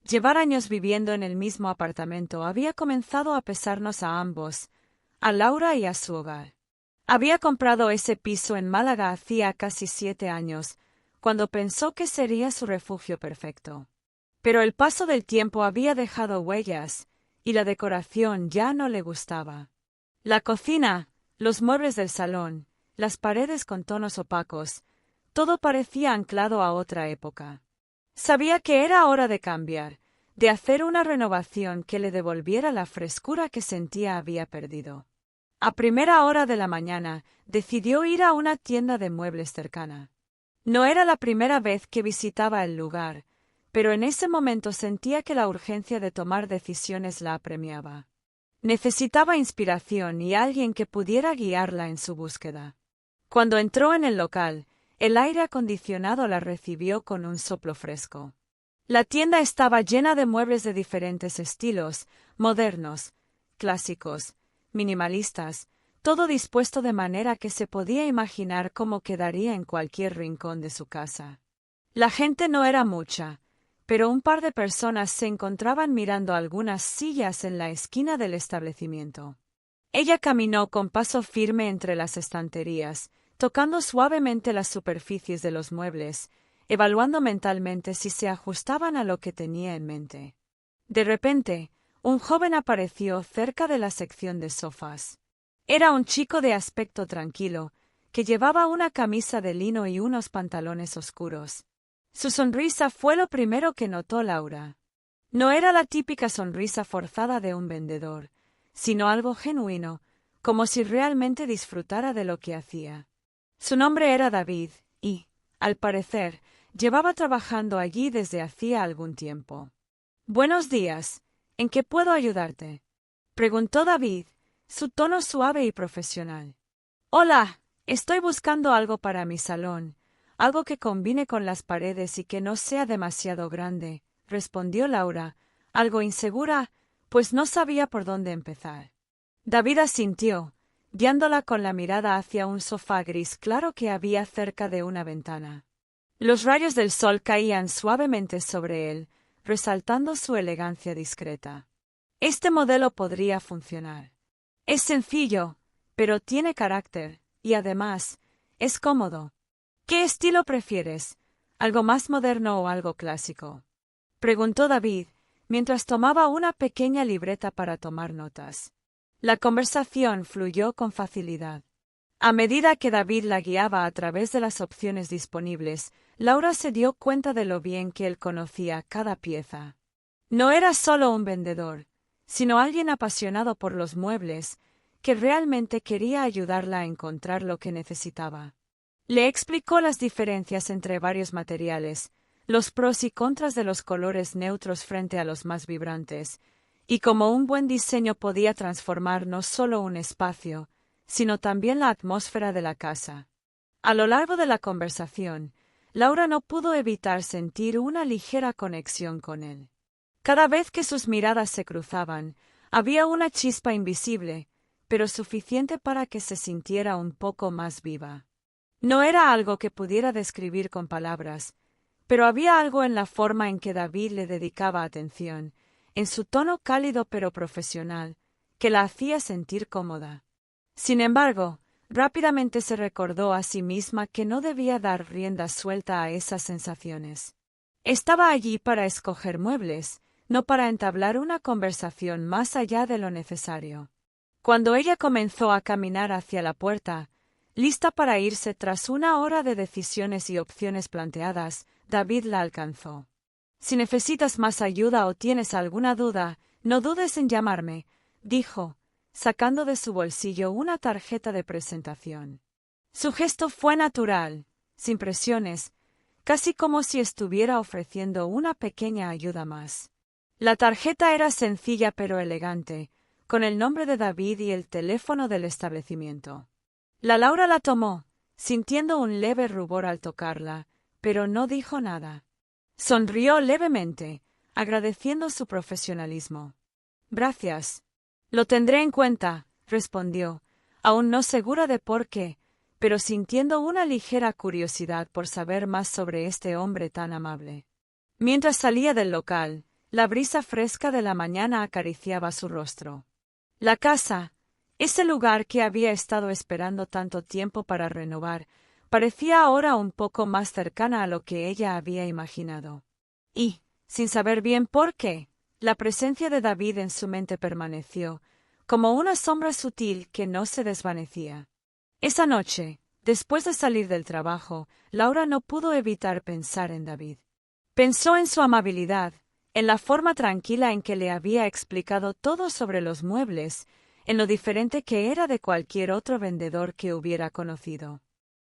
Llevar años viviendo en el mismo apartamento había comenzado a pesarnos a ambos, a Laura y a su hogar. Había comprado ese piso en Málaga hacía casi 7 años, cuando pensó que sería su refugio perfecto. Pero el paso del tiempo había dejado huellas, y la decoración ya no le gustaba. La cocina, los muebles del salón, las paredes con tonos opacos, todo parecía anclado a otra época. Sabía que era hora de cambiar, de hacer una renovación que le devolviera la frescura que sentía había perdido. A primera hora de la mañana, decidió ir a una tienda de muebles cercana. No era la primera vez que visitaba el lugar, pero en ese momento sentía que la urgencia de tomar decisiones la apremiaba. Necesitaba inspiración y alguien que pudiera guiarla en su búsqueda. Cuando entró en el local, el aire acondicionado la recibió con un soplo fresco. La tienda estaba llena de muebles de diferentes estilos, modernos, clásicos, minimalistas, todo dispuesto de manera que se podía imaginar cómo quedaría en cualquier rincón de su casa. La gente no era mucha, pero un par de personas se encontraban mirando algunas sillas en la esquina del establecimiento. Ella caminó con paso firme entre las estanterías, tocando suavemente las superficies de los muebles, evaluando mentalmente si se ajustaban a lo que tenía en mente. De repente, un joven apareció cerca de la sección de sofás. Era un chico de aspecto tranquilo, que llevaba una camisa de lino y unos pantalones oscuros. Su sonrisa fue lo primero que notó Laura. No era la típica sonrisa forzada de un vendedor, sino algo genuino, como si realmente disfrutara de lo que hacía. Su nombre era David, y, al parecer, llevaba trabajando allí desde hacía algún tiempo. «Buenos días. ¿En qué puedo ayudarte?», preguntó David, su tono suave y profesional. «Hola, estoy buscando algo para mi salón, algo que combine con las paredes y que no sea demasiado grande», respondió Laura, algo insegura, pues no sabía por dónde empezar. David asintió, guiándola con la mirada hacia un sofá gris claro que había cerca de una ventana. Los rayos del sol caían suavemente sobre él, resaltando su elegancia discreta. Este modelo podría funcionar. Es sencillo, pero tiene carácter, y además, es cómodo. ¿Qué estilo prefieres? ¿Algo más moderno o algo clásico?, preguntó David, mientras tomaba una pequeña libreta para tomar notas. La conversación fluyó con facilidad. A medida que David la guiaba a través de las opciones disponibles, Laura se dio cuenta de lo bien que él conocía cada pieza. No era solo un vendedor, sino alguien apasionado por los muebles, que realmente quería ayudarla a encontrar lo que necesitaba. Le explicó las diferencias entre varios materiales, los pros y contras de los colores neutros frente a los más vibrantes, y cómo un buen diseño podía transformar no solo un espacio, sino también la atmósfera de la casa. A lo largo de la conversación, Laura no pudo evitar sentir una ligera conexión con él. Cada vez que sus miradas se cruzaban, había una chispa invisible, pero suficiente para que se sintiera un poco más viva. No era algo que pudiera describir con palabras, pero había algo en la forma en que David le dedicaba atención, en su tono cálido pero profesional, que la hacía sentir cómoda. Sin embargo, rápidamente se recordó a sí misma que no debía dar rienda suelta a esas sensaciones. Estaba allí para escoger muebles, no para entablar una conversación más allá de lo necesario. Cuando ella comenzó a caminar hacia la puerta, lista para irse tras una hora de decisiones y opciones planteadas, David la alcanzó. «Si necesitas más ayuda o tienes alguna duda, no dudes en llamarme», dijo, sacando de su bolsillo una tarjeta de presentación. Su gesto fue natural, sin presiones, casi como si estuviera ofreciendo una pequeña ayuda más. La tarjeta era sencilla pero elegante, con el nombre de David y el teléfono del establecimiento. Laura la tomó, sintiendo un leve rubor al tocarla, pero no dijo nada. Sonrió levemente, agradeciendo su profesionalismo. «Gracias. Lo tendré en cuenta», respondió, aún no segura de por qué, pero sintiendo una ligera curiosidad por saber más sobre este hombre tan amable. Mientras salía del local, La brisa fresca de la mañana acariciaba su rostro. La casa, ese lugar que había estado esperando tanto tiempo para renovar, parecía ahora un poco más cercana a lo que ella había imaginado. Y, sin saber bien por qué, la presencia de David en su mente permaneció, como una sombra sutil que no se desvanecía. Esa noche, después de salir del trabajo, Laura no pudo evitar pensar en David. Pensó en su amabilidad, en la forma tranquila en que le había explicado todo sobre los muebles, en lo diferente que era de cualquier otro vendedor que hubiera conocido.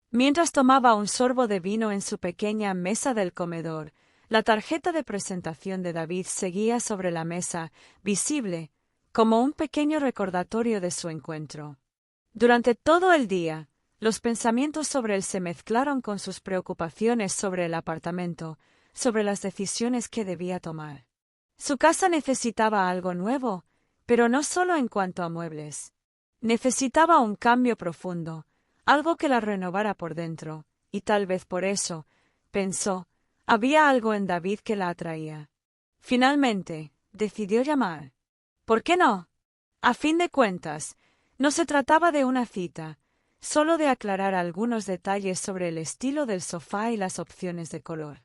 Mientras tomaba un sorbo de vino en su pequeña mesa del comedor, la tarjeta de presentación de David seguía sobre la mesa, visible, como un pequeño recordatorio de su encuentro. Durante todo el día, los pensamientos sobre él se mezclaron con sus preocupaciones sobre el apartamento, sobre las decisiones que debía tomar. Su casa necesitaba algo nuevo, pero no solo en cuanto a muebles. Necesitaba un cambio profundo, algo que la renovara por dentro, y tal vez por eso, pensó, había algo en David que la atraía. Finalmente, decidió llamar. ¿Por qué no? A fin de cuentas, no se trataba de una cita, solo de aclarar algunos detalles sobre el estilo del sofá y las opciones de color.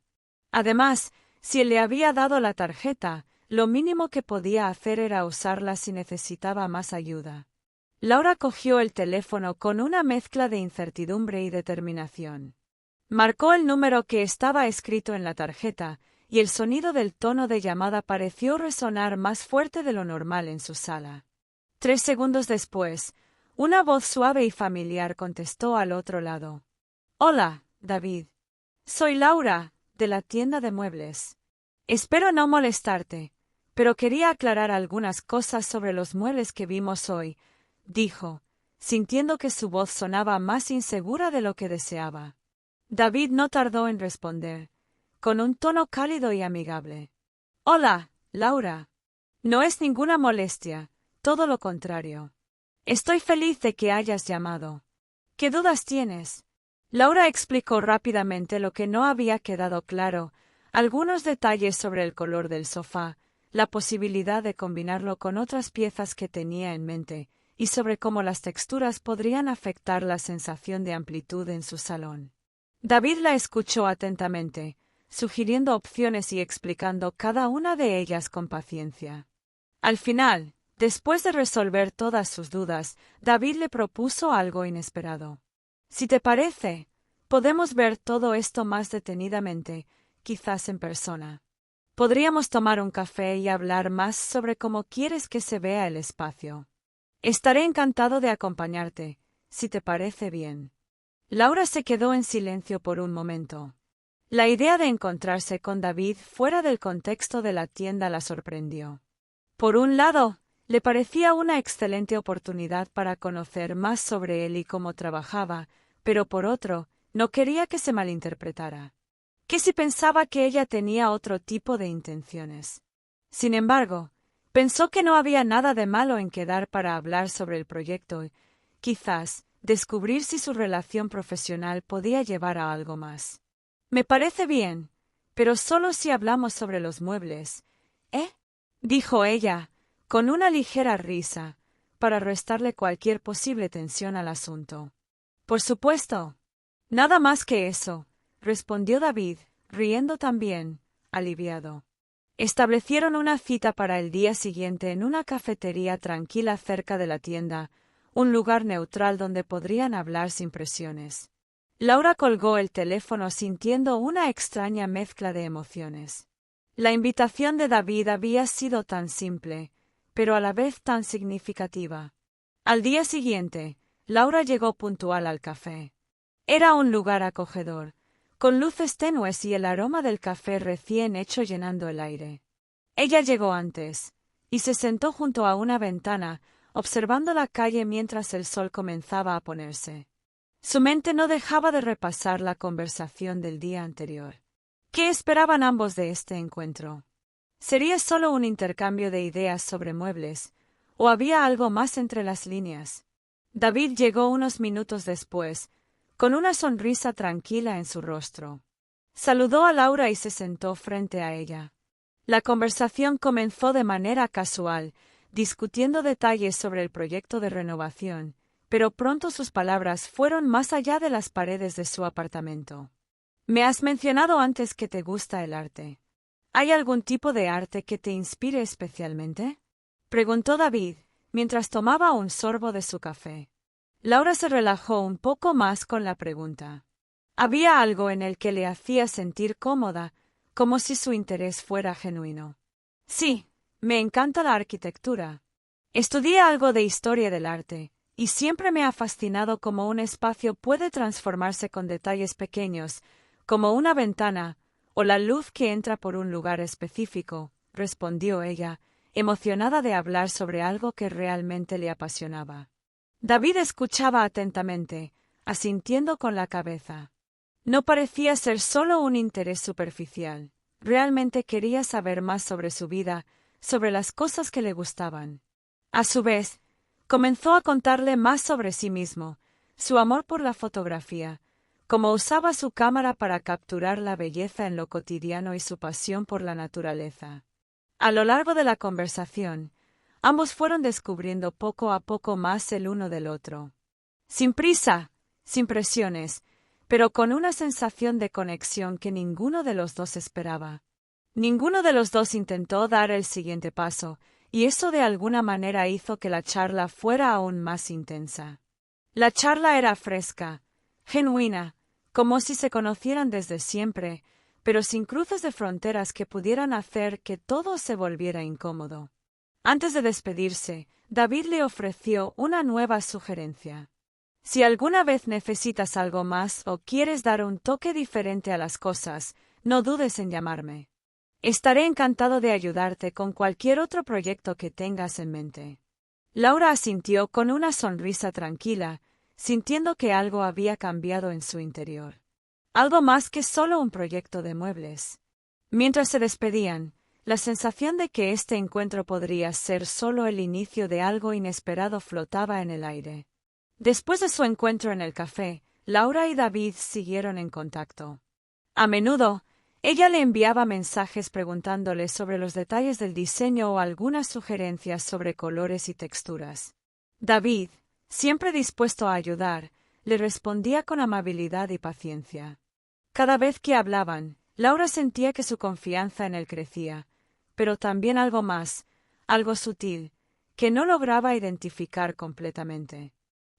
Además, si él le había dado la tarjeta, lo mínimo que podía hacer era usarla si necesitaba más ayuda. Laura cogió el teléfono con una mezcla de incertidumbre y determinación. Marcó el número que estaba escrito en la tarjeta, y el sonido del tono de llamada pareció resonar más fuerte de lo normal en su sala. 3 segundos después, una voz suave y familiar contestó al otro lado. «Hola, David. Soy Laura, de la tienda de muebles. Espero no molestarte, pero quería aclarar algunas cosas sobre los muebles que vimos hoy», dijo, sintiendo que su voz sonaba más insegura de lo que deseaba. David no tardó en responder, con un tono cálido y amigable. «Hola, Laura. No es ninguna molestia, todo lo contrario. Estoy feliz de que hayas llamado. ¿Qué dudas tienes?» Laura explicó rápidamente lo que no había quedado claro, algunos detalles sobre el color del sofá, la posibilidad de combinarlo con otras piezas que tenía en mente, y sobre cómo las texturas podrían afectar la sensación de amplitud en su salón. David la escuchó atentamente, sugiriendo opciones y explicando cada una de ellas con paciencia. Al final, después de resolver todas sus dudas, David le propuso algo inesperado. «Si te parece, podemos ver todo esto más detenidamente, quizás en persona. Podríamos tomar un café y hablar más sobre cómo quieres que se vea el espacio. Estaré encantado de acompañarte, si te parece bien». Laura se quedó en silencio por un momento. La idea de encontrarse con David fuera del contexto de la tienda la sorprendió. Por un lado, le parecía una excelente oportunidad para conocer más sobre él y cómo trabajaba, pero por otro, no quería que se malinterpretara. ¿Qué si pensaba que ella tenía otro tipo de intenciones? Sin embargo, pensó que no había nada de malo en quedar para hablar sobre el proyecto y, quizás, descubrir si su relación profesional podía llevar a algo más. «Me parece bien, pero solo si hablamos sobre los muebles, ¿eh?», dijo ella, con una ligera risa, para restarle cualquier posible tensión al asunto. «Por supuesto. Nada más que eso», respondió David, riendo también, aliviado. Establecieron una cita para el día siguiente en una cafetería tranquila cerca de la tienda, un lugar neutral donde podrían hablar sin presiones. Laura colgó el teléfono sintiendo una extraña mezcla de emociones. La invitación de David había sido tan simple, pero a la vez tan significativa. Al día siguiente, Laura llegó puntual al café. Era un lugar acogedor, con luces tenues y el aroma del café recién hecho llenando el aire. Ella llegó antes, y se sentó junto a una ventana, observando la calle mientras el sol comenzaba a ponerse. Su mente no dejaba de repasar la conversación del día anterior. ¿Qué esperaban ambos de este encuentro? ¿Sería solo un intercambio de ideas sobre muebles, o había algo más entre las líneas? David llegó unos minutos después, con una sonrisa tranquila en su rostro. Saludó a Laura y se sentó frente a ella. La conversación comenzó de manera casual, discutiendo detalles sobre el proyecto de renovación, pero pronto sus palabras fueron más allá de las paredes de su apartamento. Me has mencionado antes que te gusta el arte. ¿Hay algún tipo de arte que te inspire especialmente? Preguntó David, mientras tomaba un sorbo de su café. Laura se relajó un poco más con la pregunta. Había algo en el que le hacía sentir cómoda, como si su interés fuera genuino. Sí, me encanta la arquitectura. Estudié algo de historia del arte, y siempre me ha fascinado cómo un espacio puede transformarse con detalles pequeños, como una ventana, o la luz que entra por un lugar específico, respondió ella, emocionada de hablar sobre algo que realmente le apasionaba. David escuchaba atentamente, asintiendo con la cabeza. No parecía ser solo un interés superficial. Realmente quería saber más sobre su vida, sobre las cosas que le gustaban. A su vez, comenzó a contarle más sobre sí mismo, su amor por la fotografía, cómo usaba su cámara para capturar la belleza en lo cotidiano y su pasión por la naturaleza. A lo largo de la conversación, ambos fueron descubriendo poco a poco más el uno del otro. Sin prisa, sin presiones, pero con una sensación de conexión que ninguno de los dos esperaba. Ninguno de los dos intentó dar el siguiente paso, y eso de alguna manera hizo que la charla fuera aún más intensa. La charla era fresca, genuina, como si se conocieran desde siempre, pero sin cruces de fronteras que pudieran hacer que todo se volviera incómodo. Antes de despedirse, David le ofreció una nueva sugerencia. Si alguna vez necesitas algo más o quieres dar un toque diferente a las cosas, no dudes en llamarme. Estaré encantado de ayudarte con cualquier otro proyecto que tengas en mente. Laura asintió con una sonrisa tranquila, sintiendo que algo había cambiado en su interior. Algo más que solo un proyecto de muebles. Mientras se despedían, la sensación de que este encuentro podría ser solo el inicio de algo inesperado flotaba en el aire. Después de su encuentro en el café, Laura y David siguieron en contacto. A menudo, ella le enviaba mensajes preguntándole sobre los detalles del diseño o algunas sugerencias sobre colores y texturas. David, siempre dispuesto a ayudar, le respondía con amabilidad y paciencia. Cada vez que hablaban, Laura sentía que su confianza en él crecía, pero también algo más, algo sutil, que no lograba identificar completamente.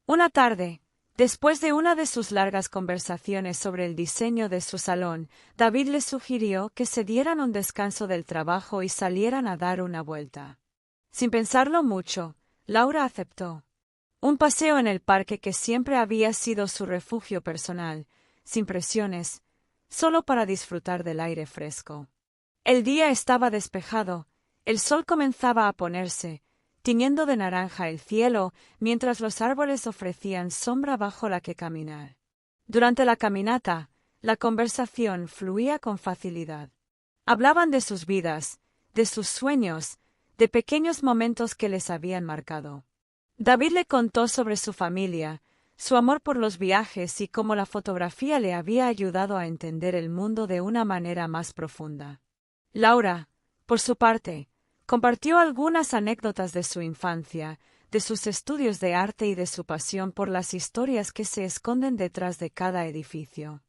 Una tarde, después de una de sus largas conversaciones sobre el diseño de su salón, David le sugirió que se dieran un descanso del trabajo y salieran a dar una vuelta. Sin pensarlo mucho, Laura aceptó. Un paseo en el parque que siempre había sido su refugio personal, sin presiones, solo para disfrutar del aire fresco. El día estaba despejado, el sol comenzaba a ponerse, tiñendo de naranja el cielo, mientras los árboles ofrecían sombra bajo la que caminar. Durante la caminata, la conversación fluía con facilidad. Hablaban de sus vidas, de sus sueños, de pequeños momentos que les habían marcado. David le contó sobre su familia, su amor por los viajes y cómo la fotografía le había ayudado a entender el mundo de una manera más profunda. Laura, por su parte, compartió algunas anécdotas de su infancia, de sus estudios de arte y de su pasión por las historias que se esconden detrás de cada edificio.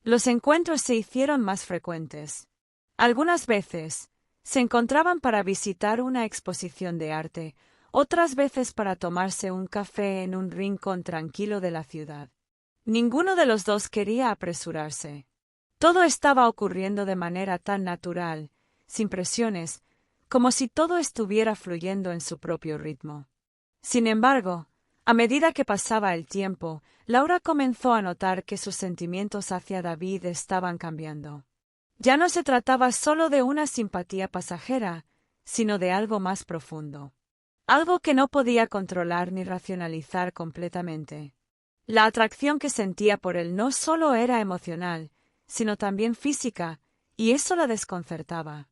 Los encuentros se hicieron más frecuentes. Algunas veces, se encontraban para visitar una exposición de arte, otras veces para tomarse un café en un rincón tranquilo de la ciudad. Ninguno de los dos quería apresurarse. Todo estaba ocurriendo de manera tan natural, sin presiones, como si todo estuviera fluyendo en su propio ritmo. Sin embargo, a medida que pasaba el tiempo, Laura comenzó a notar que sus sentimientos hacia David estaban cambiando. Ya no se trataba solo de una simpatía pasajera, sino de algo más profundo. Algo que no podía controlar ni racionalizar completamente. La atracción que sentía por él no solo era emocional, sino también física, y eso la desconcertaba.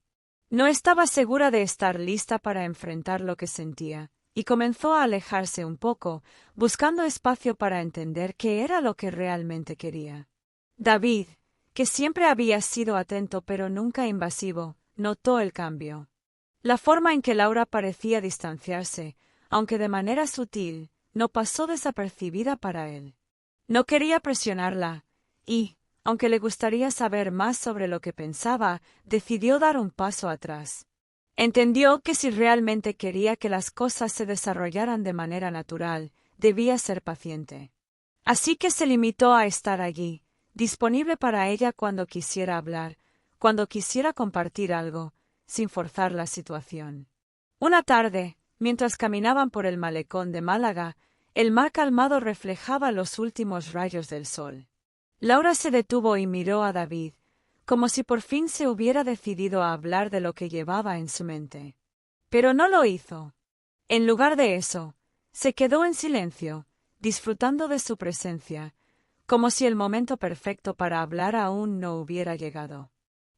No estaba segura de estar lista para enfrentar lo que sentía, y comenzó a alejarse un poco, buscando espacio para entender qué era lo que realmente quería. David, que siempre había sido atento pero nunca invasivo, notó el cambio. La forma en que Laura parecía distanciarse, aunque de manera sutil, no pasó desapercibida para él. No quería presionarla, y, aunque le gustaría saber más sobre lo que pensaba, decidió dar un paso atrás. Entendió que si realmente quería que las cosas se desarrollaran de manera natural, debía ser paciente. Así que se limitó a estar allí, disponible para ella cuando quisiera hablar, cuando quisiera compartir algo, sin forzar la situación. Una tarde, mientras caminaban por el malecón de Málaga, el mar calmado reflejaba los últimos rayos del sol. Laura se detuvo y miró a David, como si por fin se hubiera decidido a hablar de lo que llevaba en su mente. Pero no lo hizo. En lugar de eso, se quedó en silencio, disfrutando de su presencia, como si el momento perfecto para hablar aún no hubiera llegado.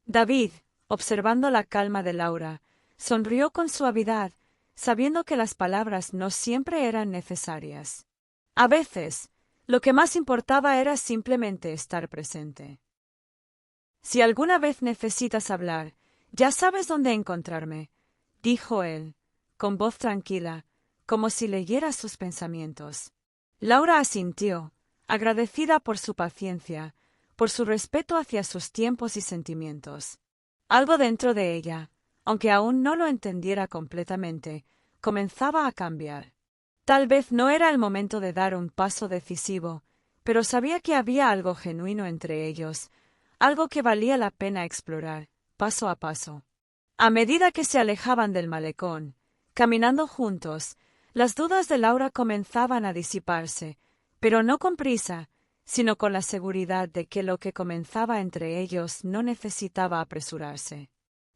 David, observando la calma de Laura, sonrió con suavidad, sabiendo que las palabras no siempre eran necesarias. A veces, lo que más importaba era simplemente estar presente. «Si alguna vez necesitas hablar, ya sabes dónde encontrarme», dijo él, con voz tranquila, como si leyera sus pensamientos. Laura asintió, agradecida por su paciencia, por su respeto hacia sus tiempos y sentimientos. Algo dentro de ella, aunque aún no lo entendiera completamente, comenzaba a cambiar. Tal vez no era el momento de dar un paso decisivo, pero sabía que había algo genuino entre ellos, algo que valía la pena explorar, paso a paso. A medida que se alejaban del malecón, caminando juntos, las dudas de Laura comenzaban a disiparse, pero no con prisa, sino con la seguridad de que lo que comenzaba entre ellos no necesitaba apresurarse.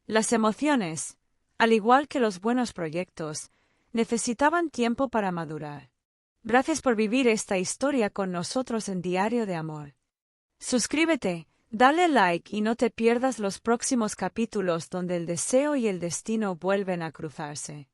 Las emociones, al igual que los buenos proyectos, necesitaban tiempo para madurar. Gracias por vivir esta historia con nosotros en Diario de Amor. Suscríbete, dale like y no te pierdas los próximos capítulos donde el deseo y el destino vuelven a cruzarse.